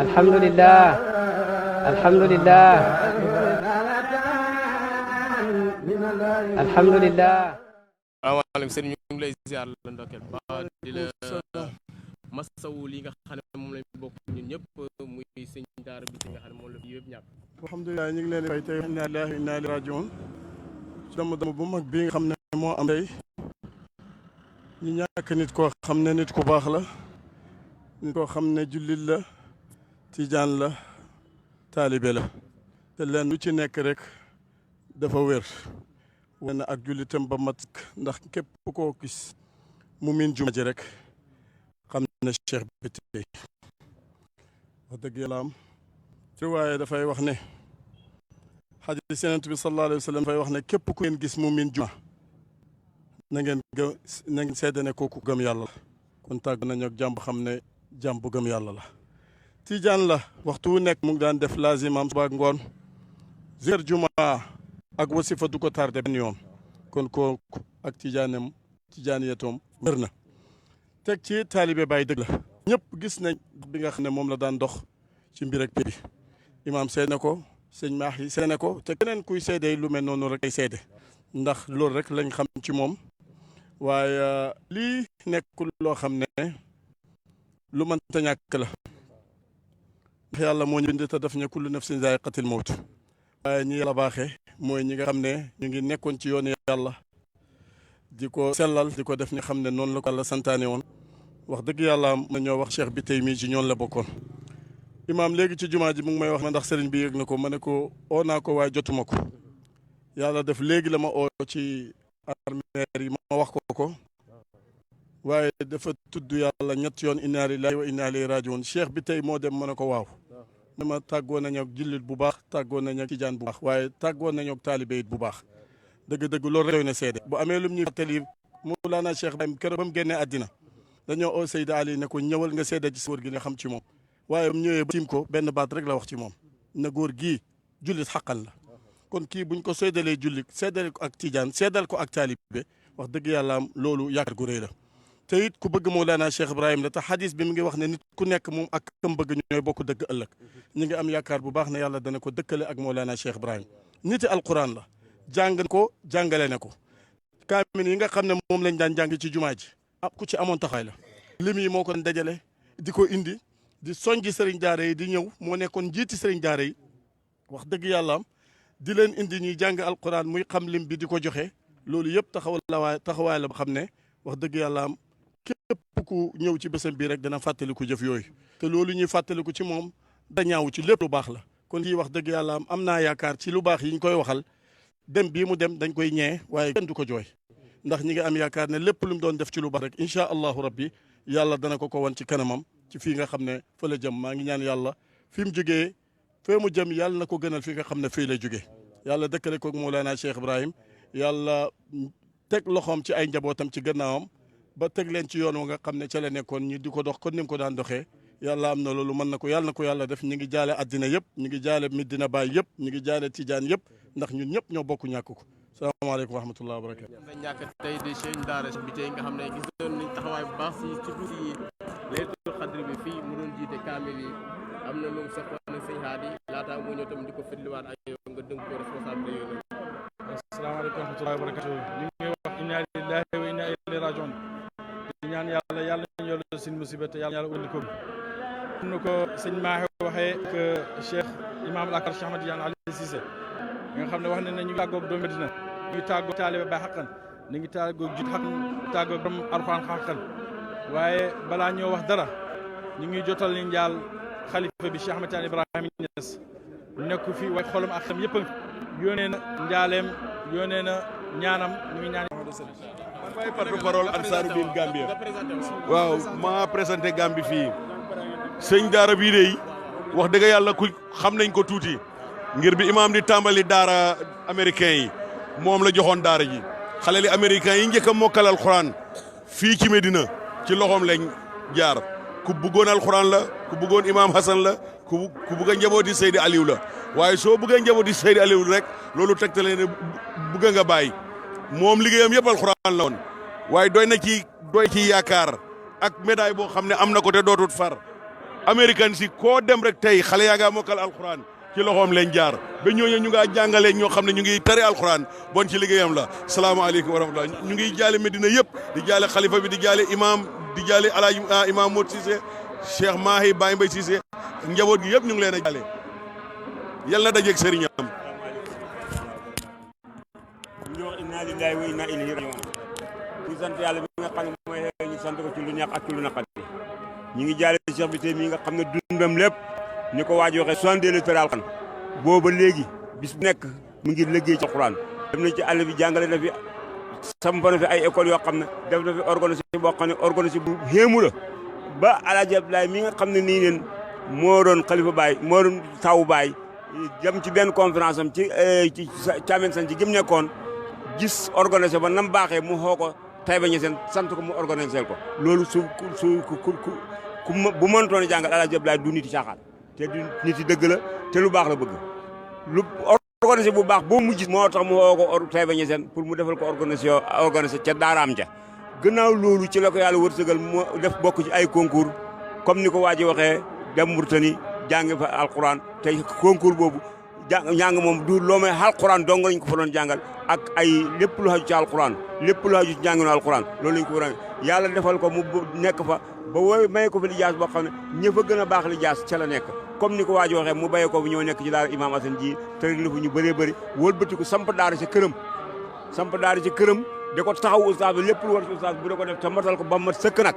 alhamdulillah alhamdulillah alhamdulillah. asalaamaaleykum sëñ ñu ngi lay ziar la ndokkeel ba di la masawu li nga xam ne moom lañ bokk ñun ñëpp muy sëñ daara bi nga xam ne moom la fi yëpp ñàkk. alhamdulilah ñu ngi leen di fay tey inna lillahi wa inna ilayhi rajiun dama bu mag bii nga xam ne moo am tey ñu ñàkk nit koo xam ne nit ku baax la, nit koo xam ne jullit la, tijaan la, taalibe la, te leen lu ci nekk rek dafa wér wane ak jullitam ba mat, ndax képp koo gis mu miin juma ji rek xam ne cheikh bi tey wax dëgg yàlla am riwaaye dafay wax ne xadis Yonent bi sallallahu alayhi wa sallam dafay wax ne képp ku ngeen gis mu miin juma na ngeen seede ne kooku gëm yàlla la. kon tàgg nañu ak jàmm xam ne jàmm bu gëm yàlla la. tijaan la, waxtu wu nekk mu ngi daan def laazimam suba ak ngoon, zikr juma ak wasifa du ko tardé benn yoon, kon kooku ak tijaaniyatoom wér na. teg ci taalibe Baay dëgg la, ñëpp gis nañ bi nga xam ne moom la daan dox ci mbir ak bi imaam seede ko, sëñ maax yi seede ko, te keneen kuy seede lu mel noonu rek ay seede, ndax loolu rek lañ xam ci moom. waaye lii nekkul loo xam ne lu mënta ñàkk la, ndax yàlla moo ñu bind te daf ne kullu nafsin zaa'iqatul mawt. waaye ñi yàlla baaxee mooy ñi nga xam ne ñu ngi nekkoon ci yoonu yàlla di ko sellal di ko def ñu xam ne noonu la ko yàlla santaane woon. wax dëgg yàlla mën nañoo wax cheikh bi tey mii ci ñoon la bokkoon. imaam léegi ci jumaa ji mu ngi may wax ma ndax sëriñ bi yëg na ko, ma ne ko oo naa ko waaye jotuma ko. yàlla def léegi la ma oo ci armeer yi ma wax ko waaye dafa tudd yàlla ñett yoon inna lillahi wa inna ilayhi rajiun. cheikh bi tey moo dem ma ne ko waaw. ma tàggoo nañu ak jullit bu baax, tàggoo nañu ak tijaan bu baax, waaye tàggoo nañu ak taalibe it bu baax. dëgg-dëgg loolu rek doy na seede. bu amee lum ñuy fàttali Mawlana Cheikh Ibrahim keroog ba mu génnee àddina dañoo oo Seydi Ali ne ko ñëwal nga seede ci góor gi nga xam ci moom. waaye mu ñëwee ba tiim ko benn baat rek la wax ci moom, na góor gii jullit xaqal la. kon kii buñ ko séddalee jullit séddale ko ak tijaan séddal ko ak taalibe, wax dëgg yàlla am loolu yaakaar gu rëy la. te it ku bëgg Mawlana Cheikh Ibrahim la, te xadis bi mu ngi wax ne nit ku nekk moom ak kam bëgg ñooy bokk dëgg ëllëg. ñu ngi am yaakaar bu baax ne yàlla dana ko dëkkale ak Mawlana Cheikh Ibrahim. niti alquran la, jàng ko jàngale na ko. kaamin yi nga xam ne moom lañ daan jàng ci jumaa ji ku ci amoon taxawaay la. lim yi moo ko dajale di ko indi di soñji sëriñ daara yi di ñëw, moo nekkoon njiiti sëriñ daara yi. wax dëgg yàlla am di leen indi ñuy jàng alquran muy xam lim bi di ko joxe. loolu yëpp taxawaay la xam ne wax dëgg yàlla am képp ku ñëw ci bésam bii rek dana fàttaliku jëf yooyu. te loolu ñuy fàttaliku ci moom da ñaaw ci lépp lu baax la. kon kii wax dëgg yàlla am naa yaakaar ci lu baax yi ñu koy waxal dem bii mu dem dañ koy ñee waaye kenn du ko jooy, ndax ñi ngi am yaakaar ne lépp lu mu doon def ci lu baax rek incha allahu rabbi yàlla dana ko wan ci kanamam ci fii nga xam ne fa la jëm. maa ngi ñaan yàlla fi mu jógee fee mu jëm yàlla na ko gënal fi nga xam ne fii la jógee. yàlla dëkkale ko Mawlana Cheikh Ibrahim, yàlla teg loxoom ci ay njabootam ci gannaawam ba teg leen ci yoon wa nga xam ne ca la nekkoon ñi di ko dox kon ni mu ko daan doxee. yàlla am na loolu mën na ko, yàlla na ko yàlla def. ñu ngi jaale addina yëpp, ñu ngi jaale Medina Baay yëpp, ñu ngi jaale Tijaan yëpp, ndax ñun ñëpp ñoo bokk ñàkk ko. salaamaaleykum wa rahmatulah wa barakatu. ñàkk tey di sëñ daara bi tey nga xam ne gisoon nañ taxawaay bu baax si surtout si laylatul xadr bi fii mu doon jiite kaamil yi. am na lu mu soxla nag sëñ Haadi laataa mu ñëw tam di ko fëtliwaat ak yow nga dënk ko responsable yooyu. asalaamaaleykum wa rahmatulah wa barakatu. ñu ngi wax inna lillahi wa inna ilayhi rajiun. di ñaan yàlla nañu yàlla sin musiba te yàlla wëndi ko. nu ko sëñ Maaxe waxee que Cheikh Imam al-Akbar Cheikh Ahmad Tidiane Ali Cissé nga xam ne wax ne ñu ngi tàggoog doomu Medina, ñu ngi tàggoog taalibe Baay xaqan, ñu ngi tàggoog jut xaqan, tàggoog borom Alxuraan xaqan. waaye balaa ñoo wax dara ñu ngi jotal ni njaal xalifa bi Cheikh Ahmad Tidiane Ibrahima Niass nekk fi waaye xolam ak xam yëpp yónnee na njaaleem, yónnee na ñaanam. ñu ngi ñaan may porte-parole Ansaarud-Din Gambia. waaw ma présenté Gambie fii sëñ daara bii de wax dëgg yàlla ku xam nañ ko tuuti ngir bi imaam di tàmbali daara américain yi moom la joxoon daara ji. xale li américain yi njëkk a mokkal alxuraan fii ci Medina ci loxoom lañ jaar. ku bëggoon alxuraan la, ku bëggoon imaam Hassan la, ku bëgg a njabooti Seydi Aliou la. waaye soo bëggee njabooti Seydi Aliou rek loolu tegtale ne bëgg nga bàyyi. moom liggéeyam yëpp alxuraan la woon waaye doy ci yaakaar ak médaille boo xam ne am na ko te dootut far américain si koo dem rek tey xale yaa ngaa mokkal alxuraan ci loxoom leen jaar ba ñooñu ñu ngaa jàngale ñoo xam ne ñu ngi tari alxuraan bon ci liggéeyam la salaamaaleykum wa rahmatulah ñu ngi jaale Medina yëpp di jaale xalifa bi di jaale imam di jaale alaaji imam Modou Cissé Cheikh Mahi Baye Mbaye Cissé njaboot gi yëpp ñu ngi leen a jaale yal na dajeeg sëriñam. ñu wax inna lillahi wa inna ilayhi rajiun ñu sant yàlla bi nga xam ne mooy ñu sant ko ci lu neex ak ci lu naqari ñu ngi jaale Cheikh bi tey mi nga xam ne dundam lépp ni ko waaj waxee 62 lettres alxuraan booba léegi bis bu nekk mu ngi liggéey ci alxuraan dem na ci àll bi jàngale na fi samp na fi ay écoles yoo xam ne def na fi organisé boo xam ne organisé bu xéemu la ba Alaaji Abdoulaye mi nga xam ne nii neen moo doon xalifa Baay moo doon taw Baay dem ci benn conférence am ci Thiamène Sane ci gëm nekkoon gis organisé ba nam baaxee mu xoo ko Taïba Niassène sant ko mu organisé ko loolu bu mëntoon a jàngal Alaaji Abdoulaye du nit yi caaxaan te du nit yi dëgg la te lu baax la bëgg lu organisé bu baax boo mu gis moo tax mu xoo ko Taïba Niassène pour mu defal ko organisé ca daaraam ja gannaaw loolu ci la ko yàlla wërsëgal mu def bokk ci ay concours comme ni ko waa ji waxee dem Mauritanie jàng fa alquran te concours boobu njàng moom du loo may alquran dong lañ ko fa doon jàngal ak ay lépp lu xaju ci alquran lépp lu xaju ci njànginu alquran loolu lañ ko war a yàlla defal ko mu nekk fa ba wooy may ko fi lijaas boo xam ne ñë fa gën a baax lijaas ca la nekk comme ni ko waa ji waxee mu béye ko bu ñëw nekk ci daara Imam Assane ji tëri la fu ñu bëree bëri wëlbati ko samp daara ci këram da ko taxaw oustaz bi lépp lu war ci oustaz bu da ko def te matal ko ba mat sëkk nag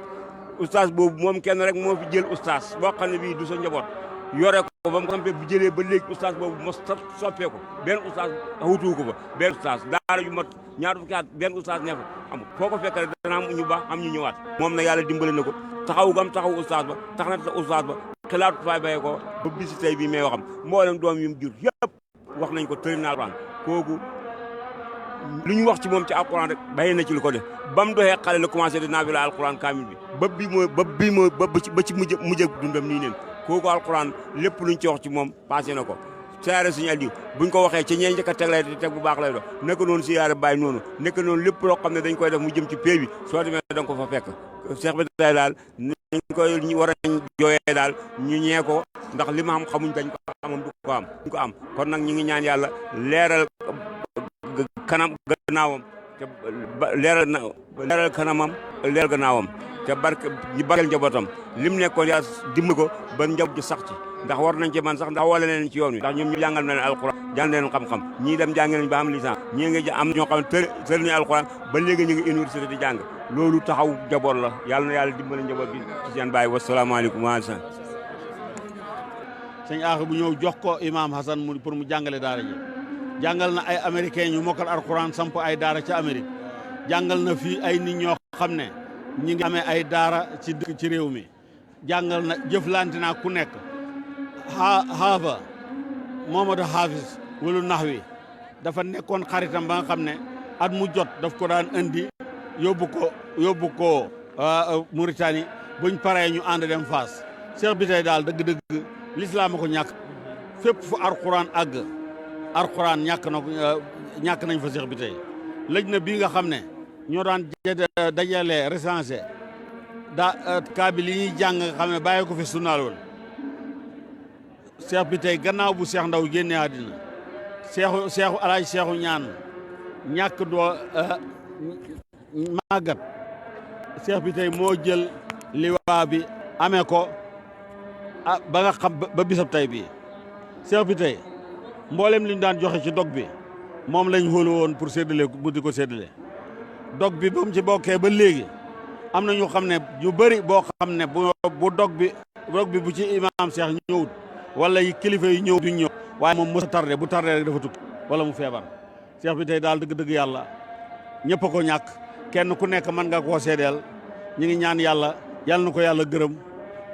oustaz boobu moom kenn rek moo fi jël oustaz boo xam ne bii du sa njaboot yore ko ba mu sampee bu jëlee ba léegi oustaz boobu mos soppee ko benn oustaz wutu ko fa benn oustaz daara yu mat ñaar fukki at benn oustaz ne fa amul foo ko fekk rek dana am ñu baax am ñu ñëwaat moom nag yàlla dimbale na ko taxaw gam taxaw oustaz ba tax na oustaz ba xilaatu fay bayee ko ba bisi tey bii may waxam mboolem doom yu mu jur yëpp wax nañ ko tëri naa alquran kooku lu ñu wax ci moom ci alquran rek bàyyi na ci lu ko def ba mu doxee xale la commencé di naafila alquran kaamil bi ba ci mujj dundam nii neen kooku alquran lépp luñ ci wax ci moom passé na ko siyaare suñu Aliou buñ ko waxee ci ñee njëkk a teg lay teg bu baax lay doon nekk noonu siyaare Baay noonu nekk noonu lépp loo xam ne dañ koy def mu jëm ci pay bi soo demee da nga ko fa fekk Cheikh bi tay daal nañ koy war a jooyee daal ñu ñee ko ndax li ma xam xamuñ dañ ko amam du ko am kon nag ñu ngi ñaan yàlla leeral gannaawam te leeral kanamam leeral gannaawam te ñu barkeel njabootam lim nekkoon yaa dimbali ko ba njaboot ji sax ci ndax war nañ ci man sax ndax wala leen ci yoon wi ndax ñoom ñu jàngal na leen alquran jàngal leen xam-xam ñii dem jàngi nañ ba am licence ñii nga am ñoo xam ne tër nañu alquran ba léegi ñu ngi université di jàng loolu taxaw njaboot la yàlla na yàlla dimbali njaboot bi ci seen bàyyi wasalaamaaleykum wa rahmatulah. sëñ Aax bu ñëw jox ko Imam Hassan mu pour mu jàngale daara ji jàngal na ay américains ñu mokkal alquran samp ay daara ca Amérique jàngal na fii ay nit ñoo xam ne ñi ngi amee ay daara ci dëkk ci réew mi jàngal na jëflante naa ku nekk xaafa Mohamadou Hafiz wala Naxwi dafa nekkoon xaritam ba nga xam ne at mu jot daf ko daan indi yóbbu ko Mauritanie buñ paree ñu ànd dem Fass Cheikh bi tey daal dëgg-dëgg l'islam a ko ñàkk fépp fu alquran àgg alquran ñàkk nañ fa Cheikh bi tey lëj na bii nga xam ne ñoo daan dajale recensé kaabil yi ñuy jàng nga xam ne bàyyi ko fi sunnaal woon Cheikh bi tey gannaaw bu Cheikh Ndaw génne àddina Cheikhu Alaaji Cheikhu ñaan ñàkk doo màggat Cheikh bi tey moo jël liwaa bi amee ko ba nga xam ba bisab tey bii Cheikh bi tey mboolem li ñu daan joxe ci dog bi moom lañ xóolu woon pour séddale mu di ko séddale dog bi ba mu ci bokkee ba léegi am na ñu xam ne ñu bëri boo xam ne bu dog bi bu ci imam Cheikh ñëwut wala kilifa yi ñëw duñ ñëw waaye moom mos a tardé bu tardé rek dafa tukki wala mu feebar Cheikh bi tey daal dëgg-dëgg yàlla ñëpp a ko ñàkk kenn ku nekk mën nga koo seedeel ñu ngi ñaan yàlla yàlla na ko yàlla gërëm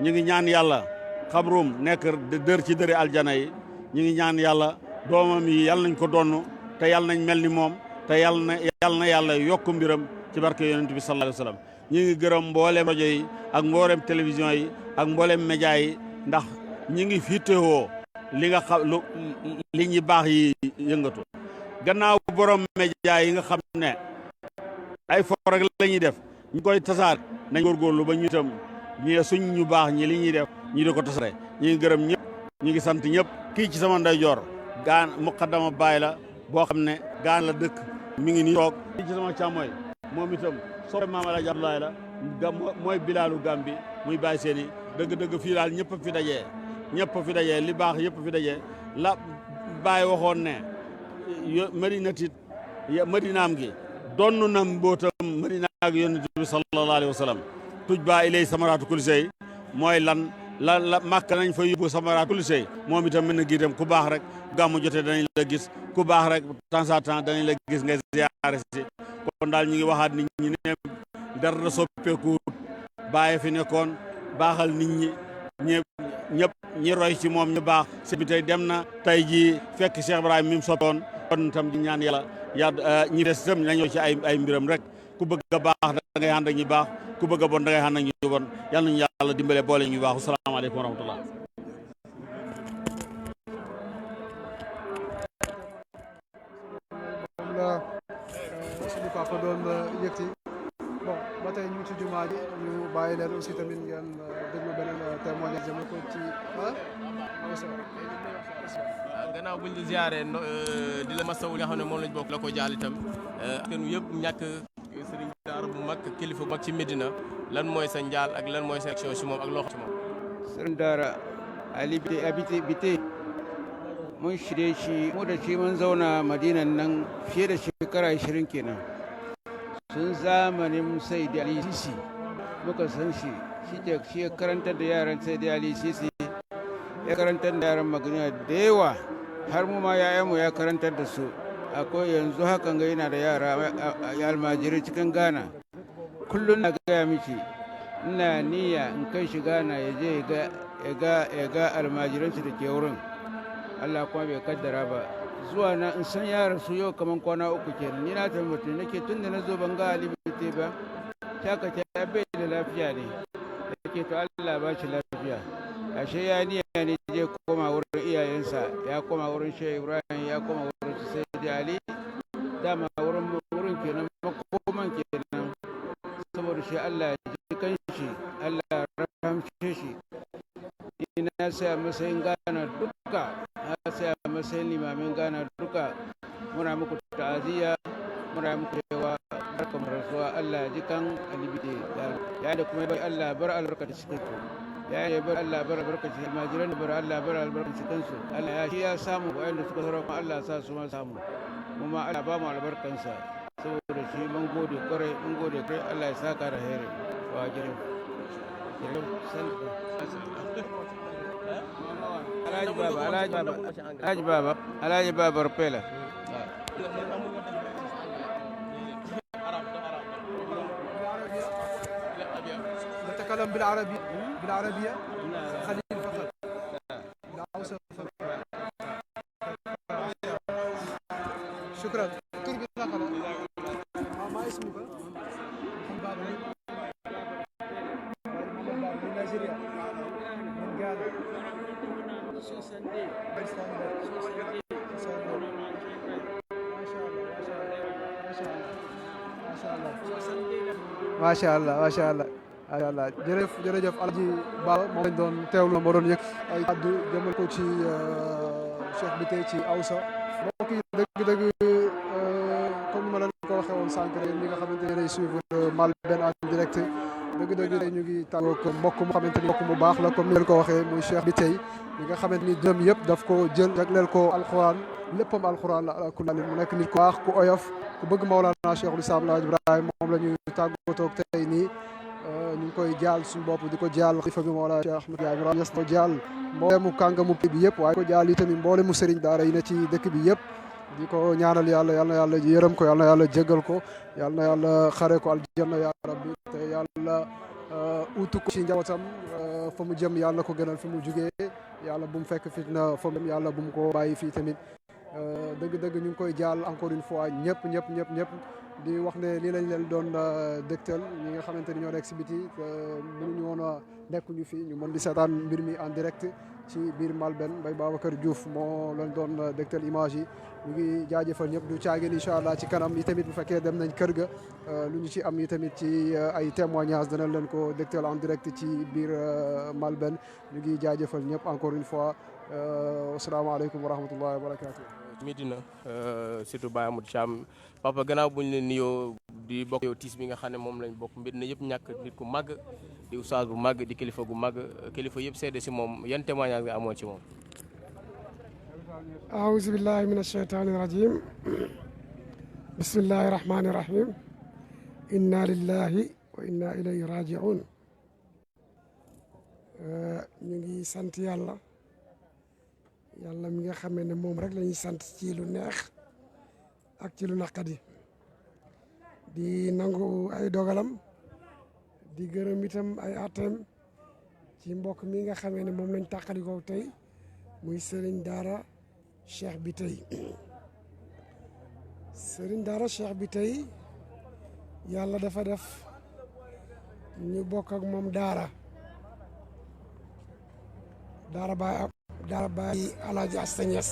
ñu ngi ñaan yàlla xabrum nekk dër ci dëri aljana yi ñu ngi ñaan yàlla doomam yi yàlla nañ ko donn te yàlla nañ mel ni moom te yàlla na yàlla yokk mbiram ci barke yonent bi sallallahu alayhi wa sallam ñu ngi gërëm mboolem rajo yi ak mboolem télévision yi ak mboolem média yi ndax ñi ngi fiitewoo li nga xam li ñi baax yi yëngatu gannaaw borom média yi nga xam ne ay for rek la ñuy def ñu koy tasaare nañ góorgóorlu ba ñu itam ñi suñ ñu baax ñi li ñuy def ñi di ko tasaare ñi ngi gërëm ñëpp ñi ngi sant ñëpp kii ci sama ndeyjoor gaan muqaddama baay la boo xam ne gaan la dëkk mi ngi nii toog kii ci sama càmmooy moom itam soppe Maam Alaaji Abdoulaye la mooy bilaalu Gambi muy bàyyi seeni dëgg-dëgg fii daal ñëpp fi dajee ñëpp fi dajee li baax yëpp fi dajee la Baay waxoon ne madinaam gi donnu na mbootam madina ak yonent bi sallallahu alayhi wa sallam tuj baa ilay samaraatu kulli shay mooy lan la màkk nañ fa yóbbu samaraatu kulli shay moom itam mën na gi itam ku baax rek gàmmu jotee danañ la gis ku baax rek temps à temps danañ la gis nga ziyaare si kon daal ñu ngi waxaat nit ñi ne dara soppeeku bàyyi fi nekkoon baaxal nit ñi ñëpp ñi roy ci moom ñu baax si bi tey dem na tey jii fekk Cheikh Ibrahima mi mu soppoon kon itam di ñaan yàlla ñi des itam nañoo ci ay mbiram rek ku bëgg a baax da ngay ànd ak ñi baax ku bëgg a bon da ngay ànd ak ñi bon yal nañu yàlla dimbale boole ñu baax asalaamaaleykum wa rahmatullah moom la suñu papa doon yëkkati bon ba tey ñu ngi ci jumaa ji ñu bàyyi leen aussi tamit ngeen déglu beneen témoignage jëme ko ci gannaaw buñ di ziaree di la masawu nga xam ne moom lañ bokk la ko jaal itam askan wi yëpp ñàkk sëriñ daara bu mag kilifa bu mag ci Medina lan mooy sa njaal ak lan mooy sa action si moom ak loo xam ci moom. Sëriñ daara Ali Bite mun shirye shi mu da shi mun zauna Madinan nan fiye da shekara 20 kenan sun zamanin Sayyidi Ali Sisi muka san shi ya karantar da yaran Sayyidi Ali Sisi ya karantar da yaran Magana da yawa har mu ma yayanmu ya karantar da su akwai yanzu hakan ga yana da yara almajirai cikin Ghana kullum na gaya miki ina niyya in kai shi Ghana ya je ya ga almajiransu da ke wurin Allah kuma bai kaddara ba zuwa na in san yaran su yau kaman kwana 3 kenan ni na tabbata nake tun da na zo ban ga alibite ba shaka ta bai da lafiya ne yake to Allah ba shi lafiya ashe ya niyya ne je koma wurin iyayensa ya koma wurin Shehu Ibrahim ya koma wurin Sayyidi Ali dama wurin kenan makoman kenan saboda shi Allah ya ji kanshi Allah ya rahamshe shi ina sai matsayin Ghana duka na sai matsayin limamin Ghana duka muna muku ta'aziyya muna muku cewa barkamu rasuwa Allah ya ji kan alibide ya da kuma Allah bar albarka da cikin ku ya bar Allah bar albarka cikin almajiran bar Allah bar albarka cikin su Allah ya shi ya samu wanda suka sarrafa kuma Allah sa su ma samu kuma Allah ba mu albarkansa saboda shi mun gode kwarai Allah ya saka da heri wa gidan Alhaji Baba Rupela نتكلم بالعربية خليل فقط بالعوسة فقط شكرا تربي نقلة ما اسمك من نيجيريا من غانا ما شاء الله jërëjëf Alaaji Ba moom lañ doon teewlu moo doon yëg ay kàddu jëmal ko ci Cheikh bi tey ci Awsa mbokk yi dëgg-dëgg comme ni ma leen ko waxee woon sànq rek ñi nga xamante ne day suivre Malben en direct dëgg-dëgg ñu ngi tàggoo ak mbokk mu xamante ni mbokk mu baax la comme ni leen ko waxee muy Cheikh bi tey ñi nga xamante ni jëm yëpp daf ko jël jagleel ko alxuraan léppam alxuraan la ku mu nekk nit ku baax ku oyof ku bëgg Mawlana Cheikhul Islam Alaaji Ibrahima moom la ñuy tàggatoo tey nii ñu ngi koy jaal suñu bopp di ko jaal xalifa bi Mawlana Cheikh Ahmed Ibrahima Niass ko jaal mboolemu kàngamu bi yëpp waaye ko jaal yi tamit mboolemu sëriñ daara yi ne ci dëkk bi yëpp di ko ñaanal yal na yàlla yërëm ko yal na yàlla jégal ko yal na yàlla xare ko aljanna ya rabbi te yàlla utu ko ci njabootam fa mu jëm yàlla ko gënal fi mu jugee yàlla bu mu fekk fitna fa mu jëm yàlla bu mu ko bàyyi fii tamit dëgg-dëgg ñu ngi koy jaal encore une fois ñëpp di wax ne lii lañ leen doon dégtal ñi nga xamante ni ñoo nekk si biti mënuñu woon a nekkuñu fii ñu mën di seetaan mbir mi en direct ci biir Malben. Mbaye Babacar Diouf moo leen doon dégtal image yi. ñu ngi jaajëfal ñëpp du caagin incha allah ci kanam yi tamit bu fekkee dem nañ kër ga lu ñu ci am yi tamit ci ay témoignages dana leen ko dégtal en direct ci biir Malben. ñu ngi jaajëfal ñëpp encore une fois asalaamaaleykum wa rahmatullahi wa barakaatu. Medina surtout Baye Amadou Thiam papa gannaaw buñ leen nuyoo di bokk yow tiis bi nga xam ne moom lañ bokk mbir na yëpp ñàkk nit ku màgg di oustaz bu màgg di kilifa gu màgg kilifa yëpp seede si moom yan témoignage nga amoon ci moom. أعوذ بالله من الشيطان الرجيم بسم الله الرحمن الرحيم إنا لله وإنا إليه راجعون ñu ngi sant yàlla yàlla mi nga xamee ne moom rek la ñuy sant ci lu neex ak ci lu naqadi di nangu ay dogalam di gërëm itam ay atem ci mbokk mi nga xamee ne moom lañ tàqalikoo tey muy sëriñ daara Cheikh Biteye sëriñ daara Cheikh Biteye yàlla dafa def ñu bokk ak moom daara baay Alaaji Asta Ñas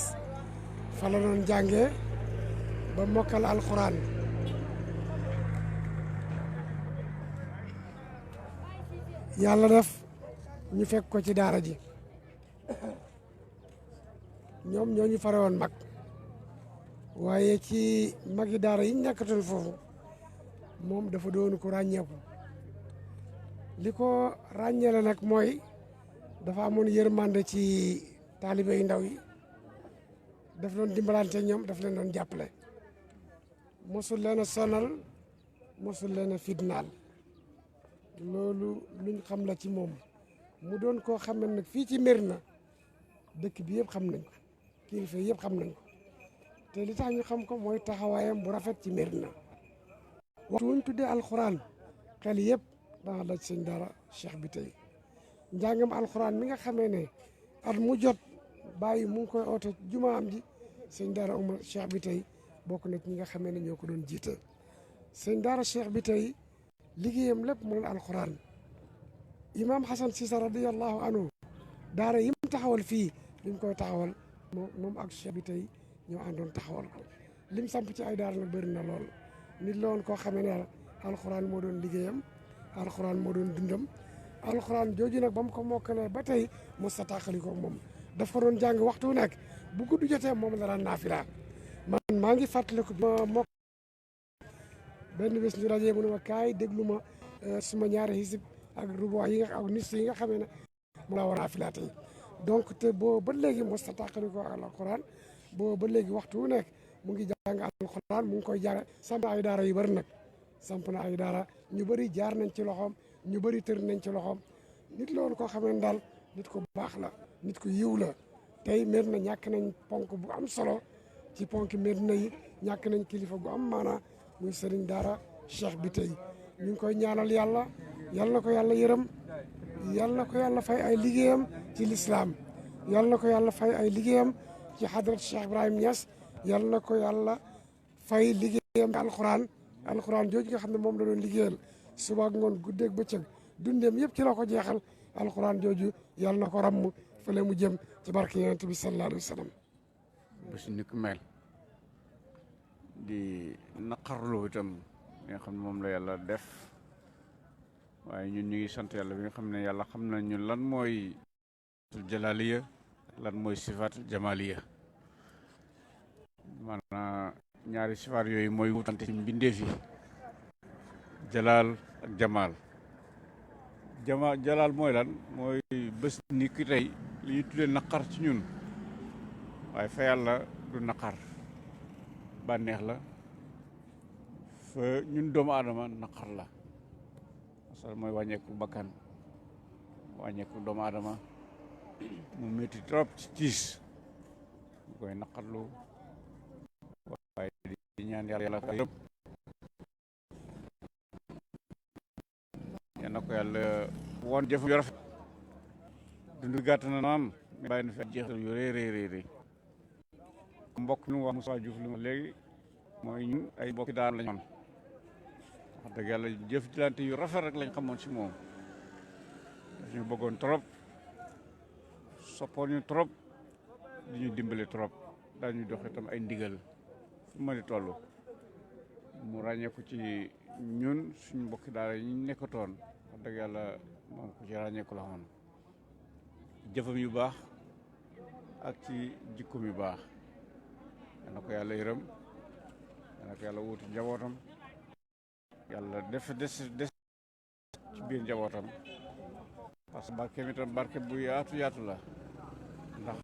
fa la doon jàngee ba mokkal alxuraan yàlla def ñu fekk ko ci daara ji ñoom ñoo ñu fare woon mag waaye ci magi daara yi nekkatoon foofu moom dafa doon ko ràññeeku li ko ràññeele nag mooy dafa amoon yërmande ci taalibe yu ndaw yi daf doon dimbalante ñoom daf leen doon jàppale mosul leen a sonal mosul leen a fitnaal loolu luñ xam la ci moom mu doon koo xam ne nag fii ci Médina dëkk bi yëpp xam nañ ko kilifa yëpp xam nañ ko te li tax ñu xam ko mooy taxawaayam bu rafet ci Médina waxtu wuñ tuddee alxuraan xel yëpp dana daj sëñ daara Cheikh Biteye njàngam alxuraan mi nga xamee ne at mu jot bàyyi mu ngi koy oote jumaam ji sëñ daara Umar Cheikh Biteye bokk na ci ñi nga xamee ne ñoo ko doon jiite sëñ daara Cheikh Biteye liggéeyam lépp mu doon alxuraan imaam Hassan Cissé radiyallahu anhu daara yi mu taxawal fii li mu koy taxawal moom ak Cheikh Biteye ñoo àndoon taxawal ko lim samp ci ay daara nag bëri na lool nit la woon koo xamee ne alxuraan moo doon liggéeyam alxuraan moo doon dundam alxuraan jooju nag ba mu ko mokkalee ba tey mos sa tàqali ko moom daf ko doon jàng waxtu wu nekk bu gudd jotee moom la daan naafila man maa ngi fàttaliku bi ma mokk benn bés ñu rajee mu ne ma kaay déglu ma suma ñaari xisib ak rubo yi nga ak nis yi nga xamee ne mu la war a naafila tey donc te boo ba léegi mos sa tàqali ko alxuraan boo ba léegi waxtu wu nekk mu ngi jàng alxuraan mu ngi koy jàng samp ay daara yu bëri nag samp na ay daara ñu bëri jaar nañ ci loxoom ñu bëri tër nañ ci loxoom nit loolu koo xamee ne daal nit ko baax la nit ko yiw la tey Médina ñàkk nañ ponk bu am solo ci ponk Médina yi ñàkk nañ kilifa gu am maanaa muy sëriñ daara Cheikh Biteye ñu ngi koy ñaanal yàlla yal na ko yàlla yërëm yal na ko yàlla fay ay liggéeyam ci lislaam yal na ko yàlla fay ay liggéeyam ci hadrat Cheikh Ibrahim Niass yal na ko yàlla fay liggéeyam alxuraan jooju nga xam ne moom la doon liggéeyal suba ak ngoon guddeeg bëccëg dundeem yëpp ci la ko jeexal alxuraan jooju yàlla na ko ràmm fële mu jëm ci barke yonent bi sallallahu alayhi wa sallam. bés ni ku mel di naqarlu itam li nga xam ne moom la yàlla def waaye ñun ñu ngi sant yàlla bi nga xam ne yàlla xam na ñun lan mooy jalaaliya lan mooy sifaat jamaliya maanaam ñaari sifaat yooyu mooy wutante ci mbindeef yi jalaal ak jamaal jalaal mooy lan mooy bés ni ki tey li ñu tuddee naqar ci ñun waaye fa yàlla du naqar bànneex la fa ñun doomu aadama naqar la parce que mooy wàññeeku bakkan wàññeeku doomu aadama mu métti trop ci tiis ñu koy naqarlu waaye di ñaan yàlla ko yëpp yal na ko yàlla woon jëf yu rafet dund gàtt na naam mais bàyyi na fi jeexal yu rëy mbokk mi wax Moussa Diouf li ma léegi mooy ñun ay mbokki daan lañu woon wax dëgg yàlla jëflante yu rafet rek lañ xamoon si moom daf ñu bëggoon trop soppoon ñu trop di ñu dimbale trop daañu dox itam ay ndigal fu ma di toll mu ràññeeku ci ñun suñu mbokki daara yi ñu nekkatoon wax dëgg yàlla moom ku ci ràññeeku la woon jëfam yu baax ak ci jikkoom yu baax yal na ko yàlla yërëm yal na ko yàlla wuutu njabootam yàlla def des ci biir njabootam parce que barke mi tam barke bu yaatu la ndax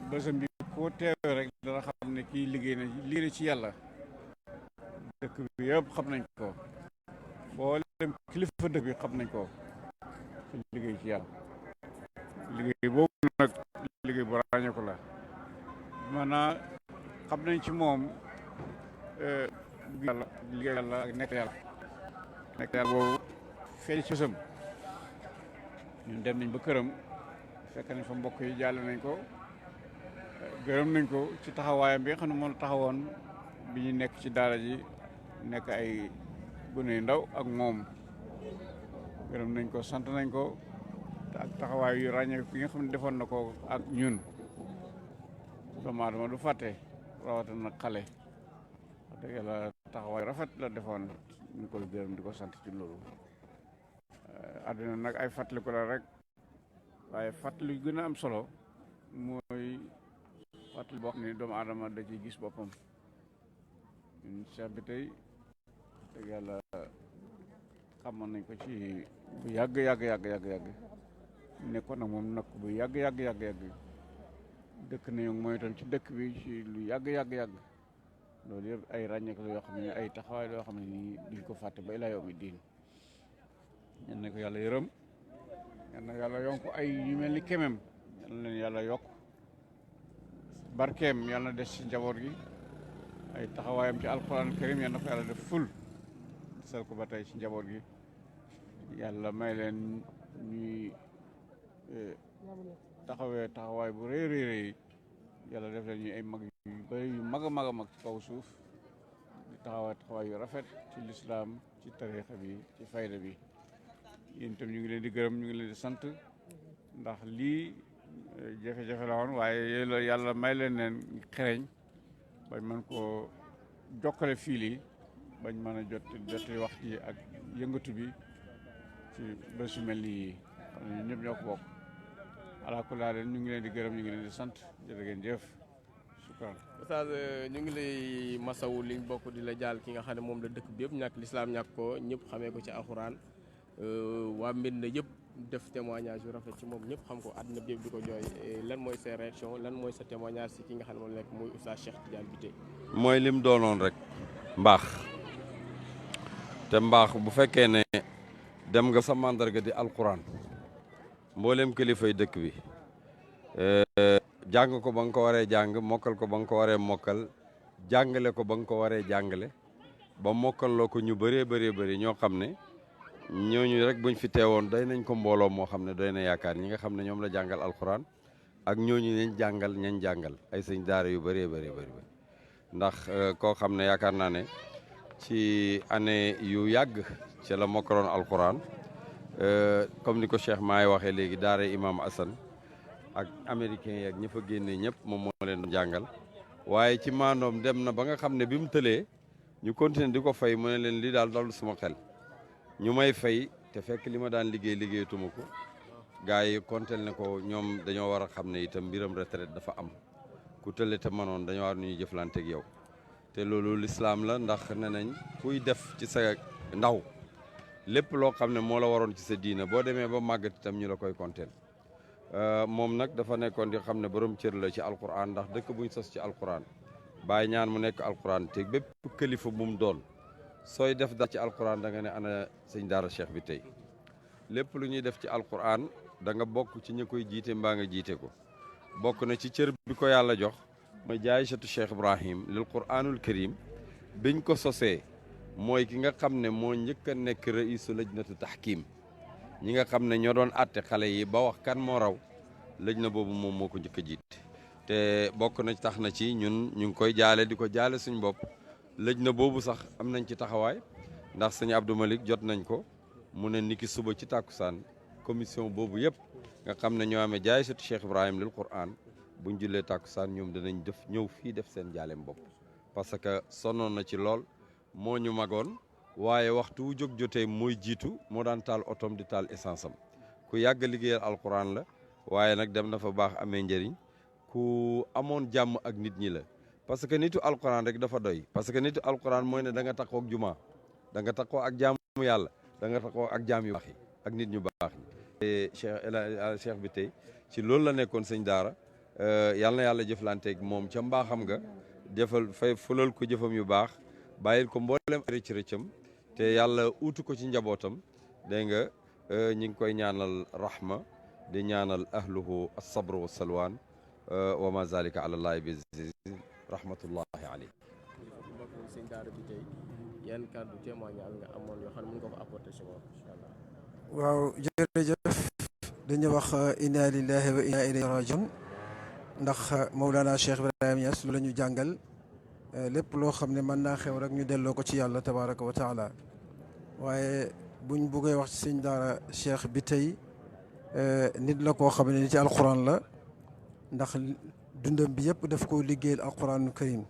bésam bi koo teewee rek dana xam ne kii liggéey na ci yàlla dëkk bi yëpp xam nañ ko boo dem kilifa dëkk bi xam nañ ko ci liggéey ci yàlla liggéey boobu nag liggéey bu ràññeeku la maanaam xam nañ ci moom yàlla liggéey yàlla ak nekk yàlla boobu feeñ ci bésam ñun dem nañ ba këram fekk nañ fa mbokk yi jàll nañ ko gërëm nañ ko ci taxawaayam bi nga xam ne moom taxawoon bi ñu nekk ci daara ji nekk ay gune yu ndaw ak moom gërëm nañ ko sant nañ ko ak taxawaay yu ràññee yi nga xam ne defoon na ko ak ñun doomu aadama du fàtte rawatina nag xale wax dëgg yàlla taxawaay rafet la defoon ñu koy gërëm di ko sant ci loolu àddina nag ay fàttaliku la rek waaye fàttali gën a am solo mooy fàttali boo xam ne doomu aadama da ciy gis boppam ñun Cheikh bi tey dëgg yàlla xamoon nañ ko ci bu yàgg nekkoon nag moom nag bu yàgg dëkk nañu mooy itam ci dëkk bi ci lu yàgg loolu yëpp ay ràññeek la yoo xam ne ay taxawaay la yoo xam ne nii duñ ko fàtte ba ilaa yawmi diin ñan na ko yàlla yërëm ñan na yàlla yokk ay yu mel ni kemem yal na leen yàlla yokk barkeem yàlla na des ci njaboot gi ay taxawaayam ci alquran karim yal na ko yàlla def ful desal ko ba tey ci njaboot gi yàlla may leen ñuy taxawaay bu rëy yàlla def leen ñuy ay mag yu bëri yu mag a mag ci kaw suuf di taxawaay yu rafet ci lislaam ci tariixa bi ci fayda bi yéen itam ñu ngi leen di gërëm ñu ngi leen di sant ndax lii jafe-jafe la woon waaye yàlla may leen xereñ bañ mën koo jokkale fii lii bañ mën a jot wax ji ak yëngatu bi ci bés yu mel nii xam ne ñun ñëpp ñoo ko bokk alaakulaa leen ñu ngi leen di gërëm ñu ngi leen di sant jërë ngeen jëf sukkaan Oustaz ñu ngi lay masawu liñ bokk di la jaal ki nga xam ne moom la dëkk bi yëpp ñàkk lislaam ñàkk ko ñëpp xamee ko ci alxuraan waa Mbène yëpp def témoignage yu rafet ci moom ñëpp xam ko àddina bi yëpp di ko jooy lan mooy sa réaction lan mooy sa témoignage si ki nga xam ne moom nekk muy Oustaz Cheikh Tidiane Bitèye. mooy lim doonoon rek mbaax te mbaax bu fekkee ne dem nga sa mandarga di alquran mboolem kilifay dëkk bi jàng ko ba nga ko waree jàng mokkal ko ba nga ko waree mokkal jàngale ko ba nga ko waree jàngale ba mokkal loo ko ñu bëree ñoo xam ne ñooñu rek buñ fi teewoon doy nañ ko mbooloo moo xam ne doy na yaakaar ñi nga xam ne ñoom la jàngal alquran ak ñooñu ñañ jàngal ay sëñ daara yu bëree bëri ndax koo xam ne yaakaar naa ne ci année yu yàgg ci la mokkaloon alquran comme ni ko Cheikh Maay waxee léegi daara imam Assane ak américain yi ak ñi fa génnee ñëpp moom moo leen jàngal waaye ci maandoom dem na ba nga xam ne bi mu tëlee ñu continuer di ko fay mu ne leen li daal dal suma xel ñu may fay te fekk li ma daan liggéeyatuma ko gars yi kontel ne ko ñoom dañoo war a xam ne itam mbiram retraite dafa am ku tële te manoon dañoo war ñuy jëflanteeg yow te loolu lislaam la ndax ne nañ kuy def ci sa ndaw lépp loo xam ne moo la waroon ci sa diina boo demee ba màggat itam ñu la koy konteel moom nag dafa nekkoon di xam ne borom cër la ci alquran ndax dëkk buñ sos ci alquran bàyyi ñaan mu nekk alquran te bépp kilifa bu mu doon sooy def dara ci alquran da nga ne ana sëñ daara Cheikh Bitèye lépp lu ñuy def ci alquran da nga bokk ci ñi koy jiite mbaa nga jiite ko bokk na ci cër bi ko yàlla jox mooy jaayisatu Cheikh Ibrahim lil quranul karim biñ ko sosee mooy ki nga xam ne moo njëkk a nekk raisu lajnatu tahkim ñi nga xam ne ñoo doon àtte xale yi ba wax kan moo raw lëj na boobu moom moo ko njëkk a jiite te bokk na tax na ci ñun ñu ngi koy jaale di ko jaale suñ bopp lëj na boobu sax am nañ ci taxawaay ndax sëñ Abdou Malick jot nañ ko mu ne niki suba ci tàkkusaan commission boobu yëpp nga xam ne ñoo amee jaay satu Cheikh Ibrahim lil Quran buñ jullee tàkkusaan ñoom danañ def ñëw fii def seen jaaleem bopp parce que sonnoon na ci lool moo ñu magoon waaye waxtu wu jóg jotee mooy jiitu moo daan taal otom di taal essence am ku yàgg liggéeyal alquran la waaye nag dem na fa baax amee njëriñ ku amoon jàmm ak nit ñi la parce que nitu alquran rek dafa doy parce que nitu alquran mooy ne da nga takkoo ak juma da nga takkoo ak jaamu yàlla da nga takkoo ak jaam yu baax yi ak nit ñu baax ñi te cheikh bi tey ci loolu la nekkoon sëñ daara yal na yàlla jëflanteeg moom ca mbaaxam nga defal fay fulal ko jëfam yu baax bàyyil ko mboolem rëcc rëccam te yàlla uutu ko ci njabootam dégg nga ñi ngi koy ñaanal rahma di ñaanal ahluhu as-sabr wa salwaan wa ma zalika ala allahi bi aziz rahmatullahi alayhi. sëñ daara bi tey yan kàddu témoignage nga amoon yoo xam ne mën nga ko apporter si moom incha allah. waaw jërëjëf dañu wax inna lillahi wa inna ilayhi rajiun ndax Mawlana Cheikh Ibrahima Niass lu la ñu jàngal lépp loo xam ne mën naa xew rek ñu delloo ko ci yàlla tabaraka wa taala waaye buñ buggee wax ci sëñ daara Cheikh bi tey nit la koo xam ne ni ci alquran la ndax dundam bi yëpp daf ko liggéeyal alquranu karim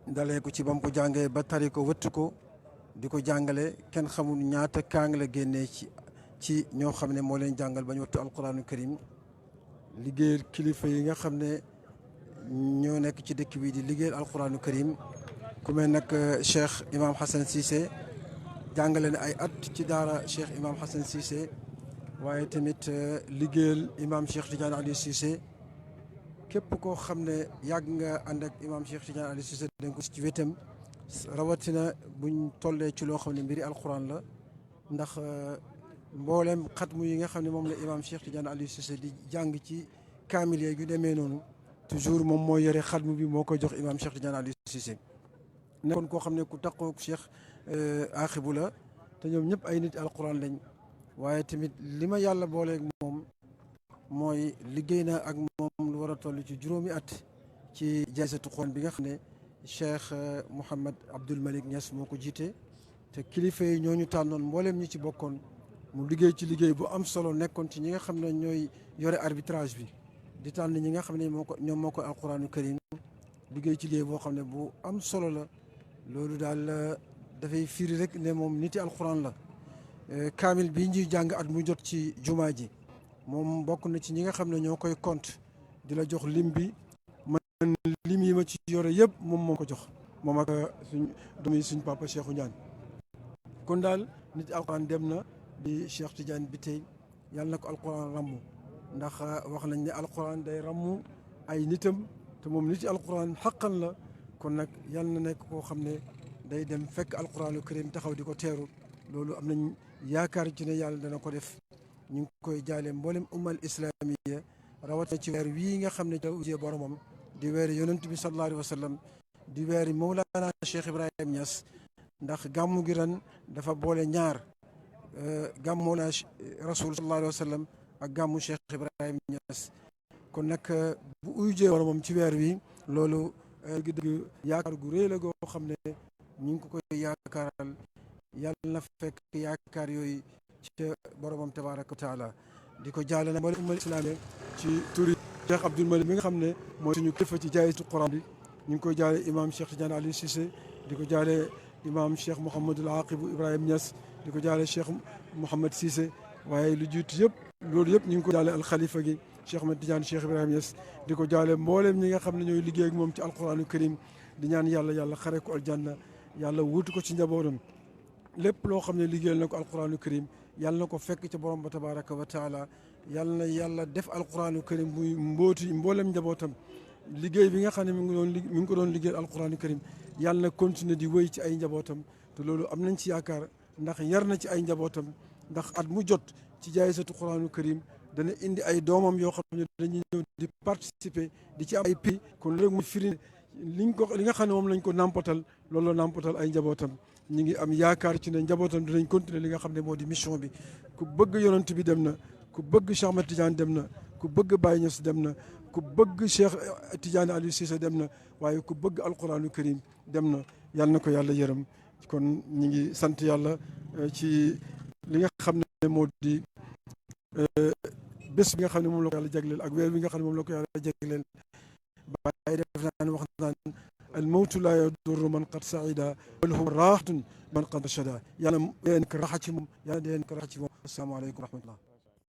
dalee ko ci bam ko jàngee ba tari ko wëtt ko di ko jàngale kenn xamul ñaata kaang la génnee ci ñoo xam ne moo leen jàngal ba ñu wattu alquranu karim liggéeyal kilifa yi nga xam ne ñoo nekk ci dëkk bi di liggéeyal alquranu karim ku mel nag Cheikh Imam Hassan Cissé jàngale ne ay at ci daara Cheikh Imam Hassan Cissé waaye tamit liggéeyal Imam Cheikh Tidiane Ali Cissé képp koo xam ne yàgg nga ànd ak Imam Cheikh Tidiane Ali Cissé dañ ko ci wetam rawatina buñ tollee ci loo xam ne mbiri alquran la ndax mboolem xatmu yi nga xam ne moom la Imam Cheikh Tidiane Ali Cissé di jàng ci kaamil yeeg yu demee noonu toujours moom mooy yore xatmu bi moo koy jox Imam Cheikh Tidiane Ali Cissé nekkoon koo xam ne ku taqoog Cheikh Aaxibu la te ñoom ñëpp ay nit alquran lañ waaye tamit li ma yàlla booleeg moom mooy liggéey na ak moom lu war a toll ci juróomi at ci jaysatu Quran bi nga xam ne Cheikh Mouhamed Abdoul Malick Niass moo ko jiite te kilifa yi ñooñu tànnoon mboolem ñi ci bokkoon mu liggéey ci liggéey bu am solo nekkoon ci ñi nga xam ne ñooy yore arbitrage bi di tànn ñi nga xam ne ñoom moo ko alquranu karim liggéey ci liggéey boo xam ne bu am solo la loolu daal dafay firi rek ne moom niti alquran la kaamil bi ñuy jàng at mu jot ci jumaa ji moom bokk na ci ñi nga xam ne ñoo koy compte di la jox lim bi man lim yi ma ci yore yëpp moom moo ko jox moom ak suñ doom yi suñ papa Cheikhou Ndiane kon daal nit alquran dem na di Cheikh Tidiane bi tey yàlla na ko alquran rammu ndax wax nañ ne alquran day rammu ay nitam te moom nit alquran xaqan la kon nag yàlla na nekk koo xam ne day dem fekk alquranu karim taxaw di ko teeru loolu am nañ yaakaar ci ne yàlla dana ko def ñu ngi koy jaale mboolem ummal islamiya rawatina ci weer wii nga xam ne da ujee boromam di weeri yonent bi sallallahu alayhi wa sallam di weeri Mawlana Cheikh Ibrahim Niass ndax gàmmu gi ren dafa boole ñaar gàmmu Mawlana rasul sallallahu alayhi wa sallam ak gàmmu Cheikh Ibrahim Niass kon nag bu ujee boromam ci weer wi loolu dëgg yaakaar gu rëy la goo xam ne ñu ngi ko koy yaakaaral yàlla na fekk yaakaar yooyu ci boromam tabaraka wa taala di ko jaale nag ummal islamiya ci turi Cheikh Abdoul Malick mi nga xam ne mooy suñu kilifa ci jaayitu Quran bi ñu ngi koy jaale imam Cheikh Tidiane Ali Cissé di ko jaale imam Cheikh Mouhamadul Aqibu Ibrahim Niass di ko jaale Cheikh Mouhamad Cissé waaye lu jiitu yëpp loolu yëpp ñu ngi ko jaale alxalifa gi Cheikh Ahmed Tidiane Cheikh Ibrahim Niass di ko jaale mboolem ñi nga xam ne ñooy liggéey ak moom ci alquranu karim di ñaan yàlla xare ko aljanna yàlla wuutu ko ci njabootam lépp loo xam ne liggéeyal na ko alquranu karim yàlla na ko fekk ca borom ba tabaraka wa taala yàlla na yàlla def alquranu karim muy mbooti mboolem njabootam liggéey bi nga xam ne mi ngi ko doon liggéeyal alquranu karim yàlla na continuer di wéy ci ay njabootam te loolu am nañ ci yaakaar ndax yar na ci ay njabootam ndax at mu jot ci jaayisatu quranu karim dana indi ay doomam yoo xam ne dañuy ñëw di participer di ci am ay prix kon loolu muy firi li nga xam ne moom lañ ko nampatal loolu la nampatal ay njabootam ñu ngi am yaakaar ci ne njabootam dinañ continuer li nga xam ne moo di mission bi ku bëgg yonent bi dem na ku bëgg Cheikh Ahmed Tidiane dem na ku bëgg Baye Niass dem na ku bëgg Cheikh Tidiane Aliou Cissé dem na waaye ku bëgg alquranu karim dem na yàlla na ko yàlla yërëm kon ñi ngi sant yàlla ci li nga xam ne moo di bés bi nga xam ne moom la ko yàlla jagleel ak weer bi nga xam ne moom la ko yàlla jagleel bàyyi def naan wax naan al mawtu laa yadurru man qad saida bal huwa raaxatun man qad rachada yàlla deen ko raxa ci moom yàlla deen ko raxa ci moom asalaamaaleykum wa rahmatullah